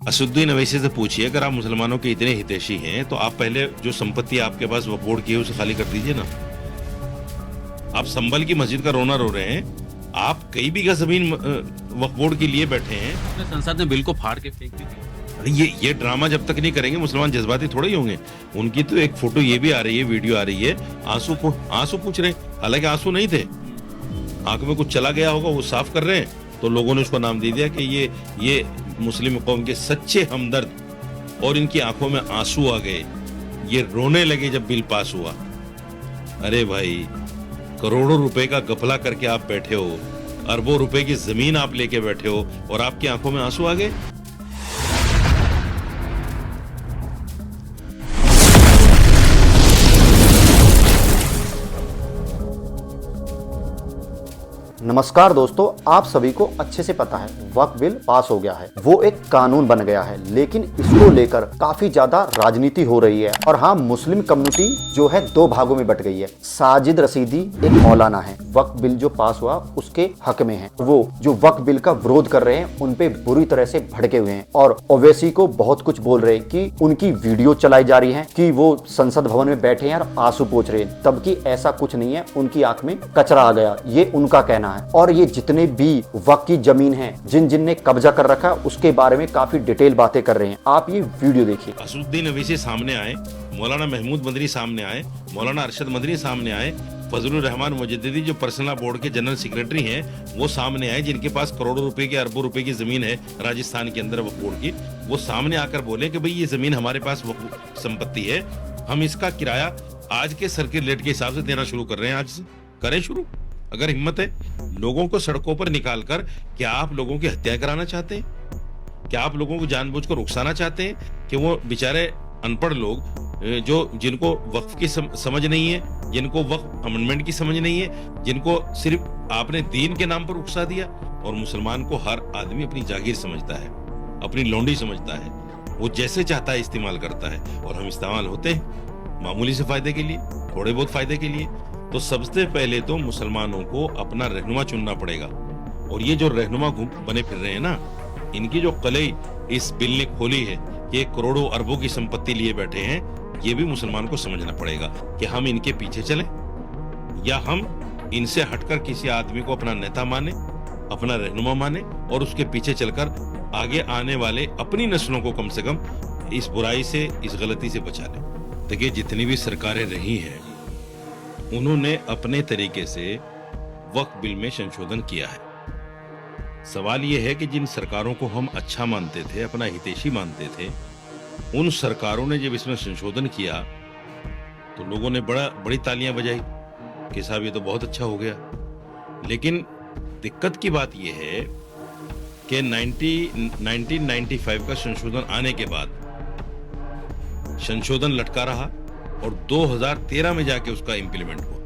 असुद्दीन अवैसी से पूछिए, अगर आप मुसलमानों के इतने हितैषी हैं तो आप पहले जो संपत्ति आपके पास वक्फ बोर्ड की है उसे खाली कर दीजिए ना। आप संभल की मस्जिद का रोना रो रहे हैं, आप कई बीघा जमीन वक्फ बोर्ड के लिए बैठे हैं। अपने संसद ने बिल को फाड़ के फेंक दी थी। अरे ये ड्रामा जब तक नहीं करेंगे मुसलमान जज्बाती थोड़े ही होंगे। उनकी तो एक फोटो ये भी आ रही है, वीडियो आ रही है, आंसू पूछ रहे, हालांकि आंसू नहीं थे, आंख में कुछ चला गया होगा, वो साफ कर रहे हैं, तो लोगों ने उसको नाम दे दिया कि ये मुस्लिम कौम के सच्चे हमदर्द, और इनकी आंखों में आंसू आ गए, ये रोने लगे जब बिल पास हुआ। अरे भाई, करोड़ों रुपए का गफला करके आप बैठे हो, अरबों रुपए की जमीन आप लेके बैठे हो और आपकी आंखों में आंसू आ गए। नमस्कार दोस्तों, आप सभी को अच्छे से पता है वक्फ बिल पास हो गया है, वो एक कानून बन गया है, लेकिन इसको लेकर काफी ज्यादा राजनीति हो रही है। और हाँ, मुस्लिम कम्युनिटी जो है दो भागों में बट गई है। साजिद रशीदी एक मौलाना है, वक्फ बिल जो पास हुआ उसके हक में है, वो जो वक्फ बिल का विरोध कर रहे हैं उन पे बुरी तरह से भड़के हुए हैं और ओवैसी को बहुत कुछ बोल रहे हैं कि उनकी वीडियो चलाई जा रही है कि वो संसद भवन में बैठे हैं और आंसू पोंछ रहे हैं, तब कि ऐसा कुछ नहीं है, उनकी आंख में कचरा आ गया, ये उनका कहना है। और ये जितने भी वक्फ की जमीन है, जिन ने कब्जा कर रखा, उसके बारे में काफी डिटेल बातें कर रहे हैं। आप ये वीडियो देखिए। असुद्दीन अवैसी सामने आए, मौलाना महमूद मदनी सामने आए, मौलाना अरशद मदनी सामने आए, फजलुर रहमान मुजद्दिदी जो पर्सनल बोर्ड के जनरल सेक्रेटरी हैं वो सामने आए, जिनके पास करोड़ों रुपए की, अरबों रुपए की जमीन है राजस्थान के अंदर वक्फ बोर्ड की। वो सामने आकर बोले कि भाई ये जमीन हमारे पास वक्फ संपत्ति है, हम इसका किराया आज के सर्किल रेट के हिसाब से देना शुरू कर रहे हैं। आज से करें शुरू, अगर हिम्मत है। लोगों को सड़कों पर निकालकर क्या आप लोगों की हत्या कराना चाहते हैं? क्या आप लोगों को जानबूझकर उकसाना चाहते हैं कि वो बेचारे अनपढ़ लोग जिनको वक्फ की समझ नहीं है, जिनको वक्फ अमेंडमेंट की समझ नहीं है, जिनको सिर्फ आपने दीन के नाम पर उकसा दिया। और मुसलमान को हर आदमी अपनी जागीर समझता है, अपनी लौंडी समझता है, वो जैसे चाहता है इस्तेमाल करता है, और हम इस्तेमाल होते हैं मामूली से फायदे के लिए, थोड़े बहुत फायदे के लिए। तो सबसे पहले तो मुसलमानों को अपना रहनुमा चुनना पड़ेगा। और ये जो रहनुमा बने फिर रहे हैं ना, इनकी जो कलई इस बिल ने खोली है कि करोड़ों अरबों की संपत्ति लिए बैठे हैं, ये भी मुसलमान को समझना पड़ेगा कि हम इनके पीछे चलें या हम इनसे हटकर किसी आदमी को अपना नेता माने, अपना रहनुमा माने, और उसके पीछे चलकर आगे आने वाले अपनी नस्लों को कम से कम इस बुराई से, इस गलती से बचा लें। देखिए, जितनी भी सरकारें रही हैं उन्होंने अपने तरीके से वक्फ बिल में संशोधन किया है। सवाल यह है कि जिन सरकारों को हम अच्छा मानते थे, अपना हितैषी मानते थे, उन सरकारों ने जब इसमें संशोधन किया तो लोगों ने बड़ी तालियां बजाई कि साहब ये तो बहुत अच्छा हो गया। लेकिन दिक्कत की बात यह है कि 1995 का संशोधन आने के बाद संशोधन लटका रहा और 2013 में जाके उसका इंप्लीमेंट हुआ।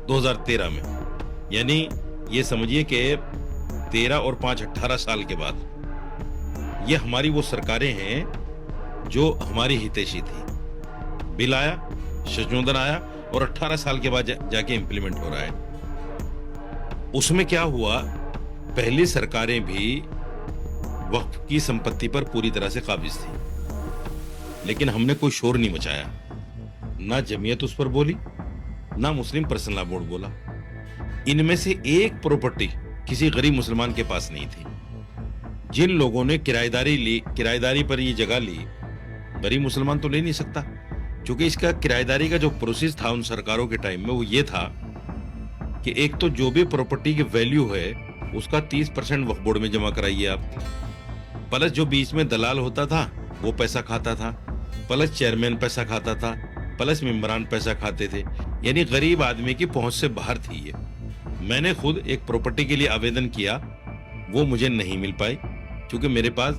2013 में, यानी ये समझिए कि 13 और 5 18 साल के बाद ये हमारी वो सरकारें हैं जो हमारी हितैषी थी। बिल आया, संशोधन आया और 18 साल के बाद जाके इंप्लीमेंट हो रहा है। उसमें क्या हुआ, पहली सरकारें भी वक्फ की संपत्ति पर पूरी तरह से काबिज थी, लेकिन हमने कोई शोर नहीं मचाया, ना जमीयत उस पर बोली, ना मुस्लिम पर्सनल बोर्ड बोला। इनमें से एक प्रॉपर्टी किसी गरीब मुसलमान के पास नहीं थी। जिन लोगों ने किराएदारी पर ये जगह ली, गरीब मुसलमान तो ले नहीं सकता, क्योंकि इसका किराएदारी का जो प्रोसेस था उन सरकारों के टाइम में वो ये था कि एक तो जो भी प्रॉपर्टी की वैल्यू है उसका 30% वक्फ बोर्ड में जमा कराइए आप, प्लस जो बीच में दलाल होता था वो पैसा खाता था, प्लस चेयरमैन पैसा खाता था, प्लस मेंबरान पैसा खाते थे। यानी गरीब आदमी की पहुंच से बाहर थी ये। मैंने खुद एक प्रॉपर्टी के लिए आवेदन किया, वो मुझे नहीं मिल पाई क्योंकि मेरे पास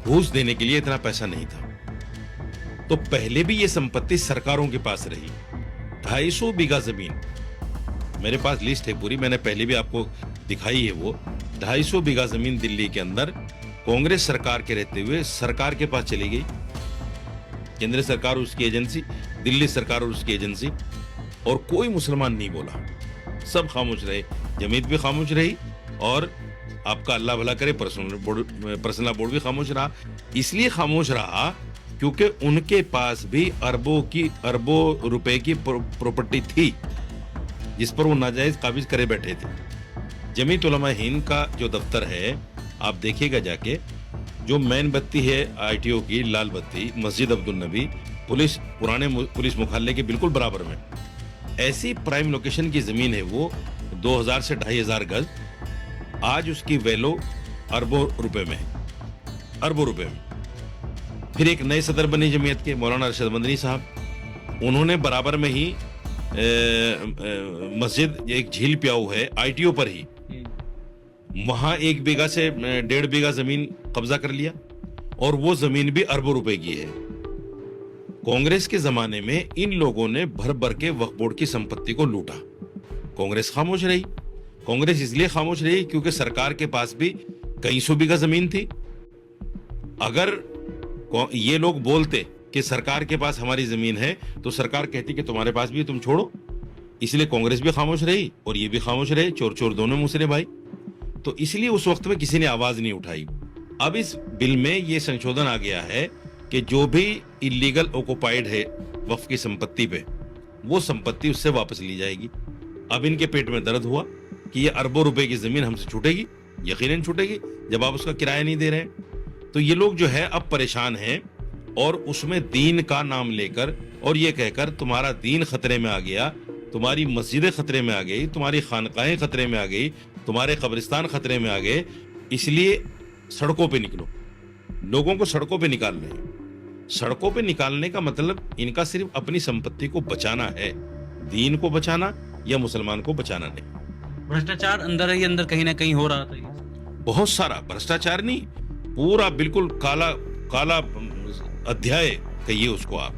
घूस देने के लिए इतना पैसा नहीं था। तो पहले भी ये संपत्ति सरकारों के पास रही। 250 बीघा जमीन मेरे पास लिस्ट है पूरी, मैंने पहले भी आपको दिखाई है। वो 250 बीघा जमीन दिल्ली के अंदर कांग्रेस सरकार के रहते हुए सरकार के पास चली गई। केंद्र सरकार और उसकी एजेंसी, दिल्ली सरकार और उसकी एजेंसी, और कोई मुसलमान नहीं बोला, सब खामोश रहे। जमीयत भी खामोश रही और आपका अल्लाह भला करे, पर्सनल बोर्ड भी खामोश रहा। इसलिए खामोश रहा क्योंकि उनके पास भी अरबों रुपए की प्रॉपर्टी थी जिस पर वो नाजायज काबिज करे बैठे थे। जमीयत उलमा हिंद का जो दफ्तर है, आप देखिएगा जाके, जो मेन बत्ती है ITO की लाल बत्ती, मस्जिद अब्दुल नबी, पुराने पुलिस मुख्यालय के बिल्कुल बराबर में ऐसी प्राइम लोकेशन की जमीन है। वो 2000 से 2500 गज, आज उसकी वैल्यू अरबों रुपए में है, अरबों रुपए में। फिर एक नए सदर बने जमीयत के, मौलाना अरशद मदनी साहब, उन्होंने बराबर में ही मस्जिद, एक झील प्याऊ है ITO पर ही, वहां 1 बीघा से 1.5 बीघा जमीन कब्जा कर लिया और वो जमीन भी अरबों रुपए की है। कांग्रेस के जमाने में इन लोगों ने भर भर के वक्फ बोर्ड की संपत्ति को लूटा। कांग्रेस खामोश रही। कांग्रेस इसलिए खामोश रही क्योंकि सरकार के पास भी कई सौ बीघा जमीन थी। अगर ये लोग बोलते कि सरकार के पास हमारी जमीन है तो सरकार कहती कि तुम्हारे पास भी, तुम छोड़ो। इसलिए कांग्रेस भी खामोश रही और ये भी खामोश रहे, चोर चोर दोनों मुसरे भाई। तो इसलिए उस वक्त में किसी ने आवाज नहीं उठाई। अब इस बिल में ये संशोधन आ गया है कि जो भी इलीगल ऑक्युपाइड है वक्फ की संपत्ति पे, वो संपत्ति उससे वापस ली जाएगी। अब इनके पेट में दर्द हुआ कि ये अरबों रुपए की जमीन हमसे छूटेगी, यकीनन छूटेगी जब आप उसका किराया नहीं दे रहे हैं। तो ये लोग जो है अब परेशान हैं और उसमें दीन का नाम लेकर और ये कहकर तुम्हारा दीन खतरे में आ गया, तुम्हारी मस्जिदें खतरे में आ गई, तुम्हारी खानकाहें खतरे में आ गई, तुम्हारे कब्रिस्तान खतरे में आ गए, इसलिए सड़कों पे निकलो। लोगों को सड़कों पे निकाल रहे हैं। सड़कों पे निकालने का मतलब इनका सिर्फ अपनी संपत्ति को बचाना है, दीन को बचाना या मुसलमान को बचाना नहीं। भ्रष्टाचार अंदर ही अंदर कहीं ना कहीं हो रहा था। बहुत सारा भ्रष्टाचार, नहीं पूरा बिल्कुल काला काला अध्याय कहिए उसको आप।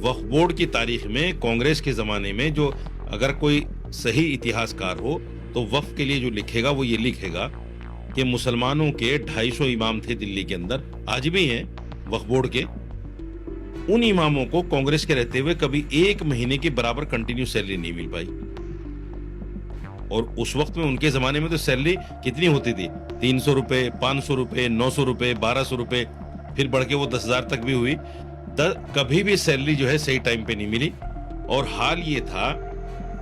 वक्फ बोर्ड की तारीख में कांग्रेस के जमाने में जो अगर कोई सही इतिहासकार हो तो वक्फ के लिए जो लिखेगा वो ये लिखेगा कि मुसलमानों के 250 इमाम थे दिल्ली के अंदर, आज भी हैं वक्फ बोर्ड के। उन इमामों को कांग्रेस के रहते हुए कभी 1 महीने की बराबर कंटिन्यू सैलरी नहीं मिल पाई। और उस वक्त में उनके जमाने में तो सैलरी कितनी होती थी, 300 रुपए, 500 रुपए, 900 रुपए, 1200 रुपए, फिर बढ़ के वो 10,000 तक भी हुई। कभी भी सैलरी जो है सही टाइम पे नहीं मिली। और हाल ये था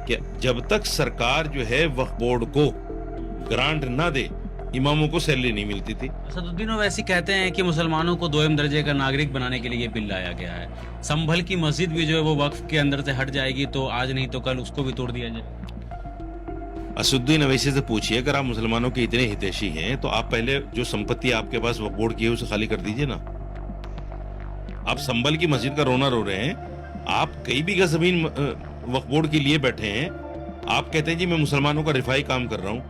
कि जब तक सरकार जो है वक्फ बोर्ड को ग्रांट ना दे, इमामों को सैलरी नहीं मिलती थी। असदुद्दीन वैसी कहते हैं कि मुसलमानों को 2म दर्जे का नागरिक बनाने के लिए ये बिल लाया गया है। संभल की मस्जिद भी जो है वो वक्फ के अंदर से हट जाएगी, तो आज नहीं तो कल उसको भी तोड़ दिया जाए। असदुद्दीन अवैसी से पूछिए, अगर आप मुसलमानों के इतने हितैषी हैं तो आप पहले जो संपत्ति आपके पास वक्फ बोर्ड की है उसे खाली कर दीजिए ना। आप संभल की मस्जिद का रोना रो रहे हैं, आप कई बीघा जमीन वक्फ बोर्ड के लिए बैठे हैं। आप कहते हैं जी मैं मुसलमानों का रिफाई काम कर रहा हूं।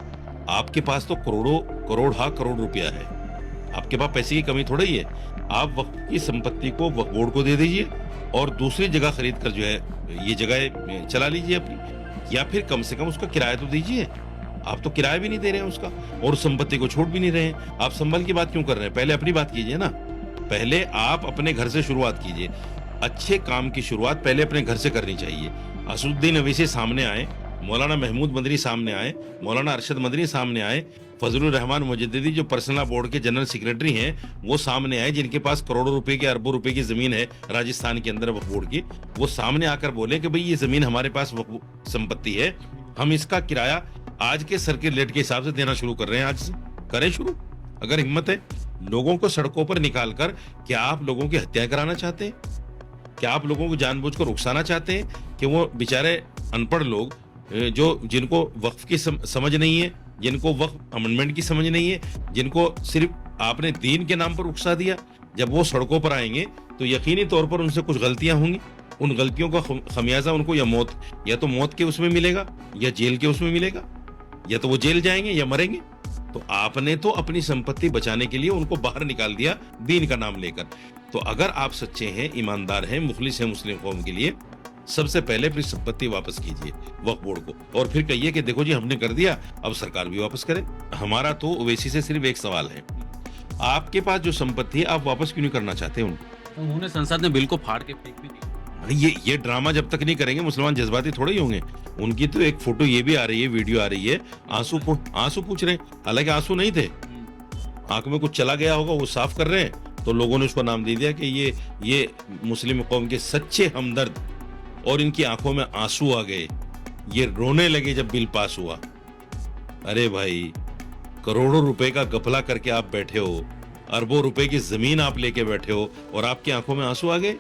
आपके पास तो करोड़ रुपया है, आपके पास पैसे की कमी थोड़ा ही है। आप वक्फ की संपत्ति को वक्फ बोर्ड को दे दीजिए और दूसरी जगह खरीद कर जो है ये जगह चला लीजिए अपनी, या फिर कम से कम उसका किराया तो दीजिए। आप तो किराया भी नहीं दे रहे हैं उसका और संपत्ति को छोड़ भी नहीं रहे हैं। आप संभल की बात क्यों कर रहे हैं? पहले अपनी बात कीजिए ना। पहले आप अपने घर से शुरुआत कीजिए। अच्छे काम की शुरुआत पहले अपने घर से करनी चाहिए। असदुद्दीन अवैसी सामने आए, मौलाना महमूद मदनी सामने आए, मौलाना अरशद मदनी सामने आए, फजलुर रहमान मुजद्दिदी जो पर्सनल बोर्ड के जनरल सेक्रेटरी हैं वो सामने आए, जिनके पास करोड़ों रुपए की, अरबों रुपए की जमीन है राजस्थान के अंदर वक्फ बोर्ड की। वो सामने आकर बोले कि भाई ये जमीन हमारे पास संपत्ति है, हम इसका किराया आज के सर्किट रेट के हिसाब से देना शुरू कर रहे हैं। आज से करें शुरू, अगर हिम्मत है। लोगों को सड़कों पर निकालकर क्या आप लोगों की हत्या कराना चाहते हैं? क्या आप लोगों को जानबूझकर उकसाना चाहते हैं कि वो बेचारे अनपढ़ लोग जो जिनको वक्फ की समझ नहीं है, जिनको वक्फ अमेंडमेंट की समझ नहीं है, जिनको सिर्फ आपने दीन के नाम पर उकसा दिया, जब वो सड़कों पर आएंगे तो यकीनी तौर पर उनसे कुछ गलतियां होंगी। उन गलतियों का खमियाजा उनको या तो मौत के उसमें मिलेगा या जेल के उसमें मिलेगा, या तो वो जेल जाएंगे या मरेंगे। तो आपने तो अपनी संपत्ति बचाने के लिए उनको बाहर निकाल दिया दीन का नाम लेकर। तो अगर आप सच्चे हैं, ईमानदार हैं, मुखलिस हैं मुस्लिम कौम के लिए, सबसे पहले अपनी संपत्ति वापस कीजिए वक्फ बोर्ड को, और फिर कहिए कि देखो जी हमने कर दिया, अब सरकार भी वापस करे। हमारा तो ओवैसी से सिर्फ एक सवाल है, आपके पास जो संपत्ति है आप वापस क्यों नहीं करना चाहते उनको? तो उन्होंने संसद में बिल को फाड़ के फेंक भी दिया। ये ड्रामा जब तक नहीं करेंगे मुसलमान जज्बाती थोड़े ही होंगे। उनकी तो एक फोटो ये भी आ रही है, वीडियो आ रही है, आंसू पूछ रहे हैं, हालांकि आंसू नहीं थे, आंख में कुछ चला गया होगा, वो साफ कर रहे हैं, तो लोगों ने उसको नाम दे दिया कि ये मुस्लिम कौम के सच्चे हमदर्द, और इनकी आंखों में आंसू आ गए, ये रोने लगे जब बिल पास हुआ। अरे भाई, करोड़ों रुपए का गफला करके आप बैठे हो, अरबों रुपए की जमीन आप लेके बैठे हो, और आपकी आंखों में आंसू आ गए।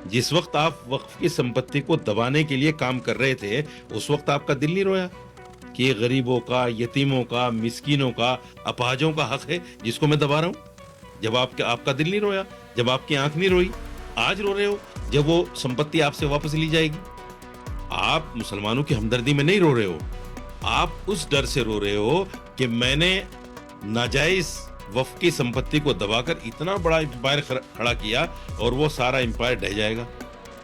जिस वक्त आप वक्फ की संपत्ति को दबाने के लिए काम कर रहे थे, उस वक्त आपका दिल नहीं रोया कि ये गरीबों का, यतीमों का, मिस्कीनों का, अपाहजों का हक है जिसको मैं दबा रहा हूं? जब आपका दिल नहीं रोया, जब आपकी आंख नहीं रोई, आज रो रहे हो जब वो संपत्ति आपसे वापस ली जाएगी। आप मुसलमानों की हमदर्दी में नहीं रो रहे हो, आप उस डर से रो रहे हो कि मैंने नाजायज वक्फ की संपत्ति को दबाकर इतना बड़ा एम्पायर खड़ा किया और वो सारा एम्पायर ढह जाएगा,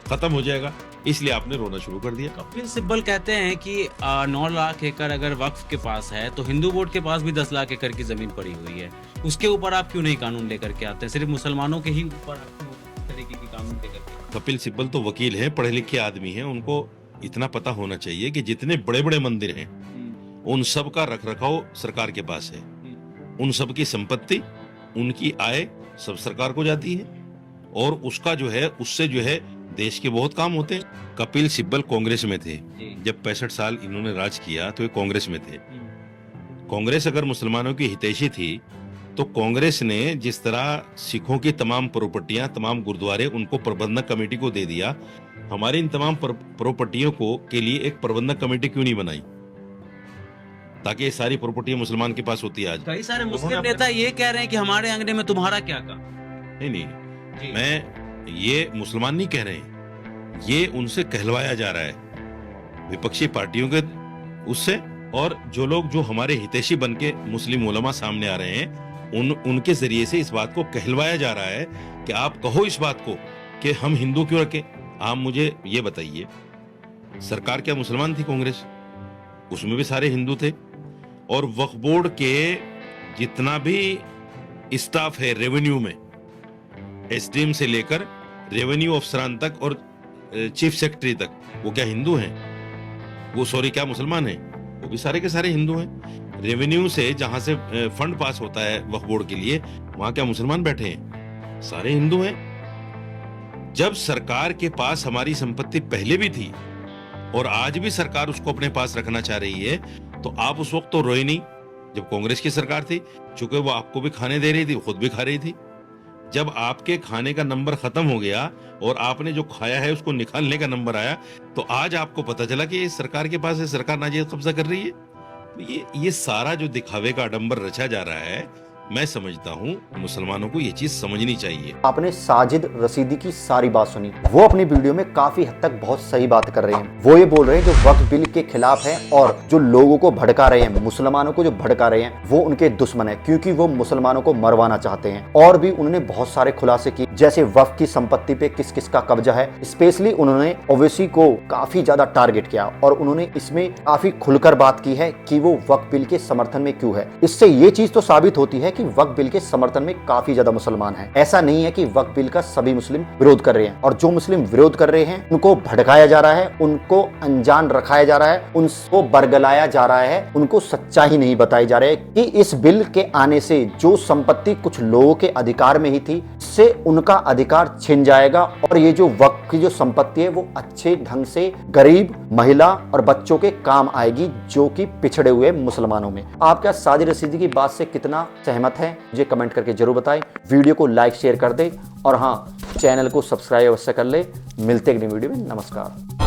खत्म हो जाएगा, इसलिए आपने रोना शुरू कर दिया। कपिल सिब्बल कहते हैं कि 9 लाख एकड़ अगर वक्फ के पास है तो हिंदू बोर्ड के पास भी 10 लाख एकड़ की जमीन पड़ी हुई है, उसके ऊपर आप क्यों नहीं कानून लेकर के आते हैं? सिर्फ मुसलमानों के ही ऊपर आप क्यों इस तरीके की कानून लेकर के? कपिल सिब्बल तो वकील हैं, पढ़े लिखे आदमी हैं, उनको इतना पता होना चाहिए कि जितने बड़े बड़े मंदिर हैं उन सब का रखरखाव सरकार के पास है, उन सब की संपत्ति, उनकी आय सब सरकार को जाती है, और उसका जो है, उससे जो है देश के बहुत काम होते हैं। कपिल सिब्बल कांग्रेस में थे, जब 65 साल इन्होंने राज किया तो ये कांग्रेस में थे। कांग्रेस अगर मुसलमानों की हितैषी थी तो कांग्रेस ने जिस तरह सिखों की तमाम प्रॉपर्टियां, तमाम गुरुद्वारे उनको प्रबंधक कमेटी को दे दिया, हमारी इन तमाम प्रॉपर्टियों को के लिए एक प्रबंधक कमेटी क्यों नहीं बनाई ताकि ये सारी प्रॉपर्टियां मुसलमान के पास होती है? आज कई सारे मुस्लिम नेता ये कह रहे हैं कि हमारे अंगने में तुम्हारा क्या काम। नहीं, मैं ये मुसलमान नहीं कह रहे हैं, ये उनसे कहलवाया जा रहा है विपक्षी पार्टियों के उससे, और जो हमारे हितैषी बन के मुस्लिम उलमा सामने आ रहे हैं उनके जरिए से इस बात को कहलवाया जा रहा है कि आप कहो इस बात को कि हम हिंदू क्यों रखें। आप मुझे ये बताइए, सरकार क्या मुसलमान थी कांग्रेस? उसमें भी सारे हिंदू थे, और वक्फ बोर्ड के जितना भी स्टाफ है रेवेन्यू में, एसडीएम से लेकर रेवेन्यू अफसरान तक और चीफ सेक्रेटरी तक, वो क्या हिंदू हैं? वो क्या मुसलमान हैं? वो भी सारे के सारे हिंदू हैं। रेवेन्यू से जहां से फंड पास होता है वक्फ बोर्ड के लिए, वहां क्या मुसलमान बैठे हैं? सारे हिंदू हैं। जब सरकार के पास हमारी संपत्ति पहले भी थी और आज भी सरकार उसको अपने पास रखना चाह रही है, तो आप उस वक्त तो रोए नहीं जब कांग्रेस की सरकार थी, चूंकि वो आपको भी खाने दे रही थी, खुद भी खा रही थी। जब आपके खाने का नंबर खत्म हो गया और आपने जो खाया है उसको निकालने का नंबर आया, तो आज आपको पता चला कि सरकार के पास है, सरकार नाजायज कब्जा कर रही है। तो ये सारा जो दिखावे का आडंबर रचा जा रहा है, मैं समझता हूँ मुसलमानों को ये चीज समझनी चाहिए। आपने साजिद रशीदी की सारी बात सुनी, वो अपनी वीडियो में काफी हद तक बहुत सही बात कर रहे हैं। वो ये बोल रहे हैं जो वक्फ बिल के खिलाफ है और जो लोगों को भड़का रहे हैं, मुसलमानों को जो भड़का रहे हैं, वो उनके दुश्मन है, क्योंकि वो मुसलमानों को मरवाना चाहते हैं। और भी उन्होंने बहुत सारे खुलासे किए, जैसे वक्फ की संपत्ति पे किस किस का कब्जा है। स्पेशली उन्होंने ओवैसी को काफी ज्यादा टारगेट किया और उन्होंने इसमें काफी खुलकर बात की है कि वो वक्फ बिल के समर्थन में क्यों है। इससे ये चीज तो साबित होती है कि वक्फ बिल के समर्थन में काफी ज्यादा मुसलमान हैं। ऐसा नहीं है कि वक्फ बिल का सभी मुस्लिम विरोध कर रहे हैं, और जो मुस्लिम विरोध कर रहे हैं उनको भड़काया जा रहा है, उनको अनजान रखाया जा रहा है, उनको बरगलाया जा रहा है, उनको सच्चाई नहीं बताई जा रही है कि इस बिल के आने से जो संपत्ति कुछ लोगों के अधिकार में ही थी, इससे उनका अधिकार छिन जाएगा, और ये जो वक्फ की जो संपत्ति है वो अच्छे ढंग से गरीब, महिला और बच्चों के काम आएगी, जो कि पिछड़े हुए मुसलमानों में। आप क्या साजिद रशीदी की बात से कितना सहमत है, मुझे कमेंट करके जरूर बताएं। वीडियो को लाइक शेयर कर दे, और हाँ, चैनल को सब्सक्राइब अवश्य कर ले। मिलते हैं अगली वीडियो में। नमस्कार।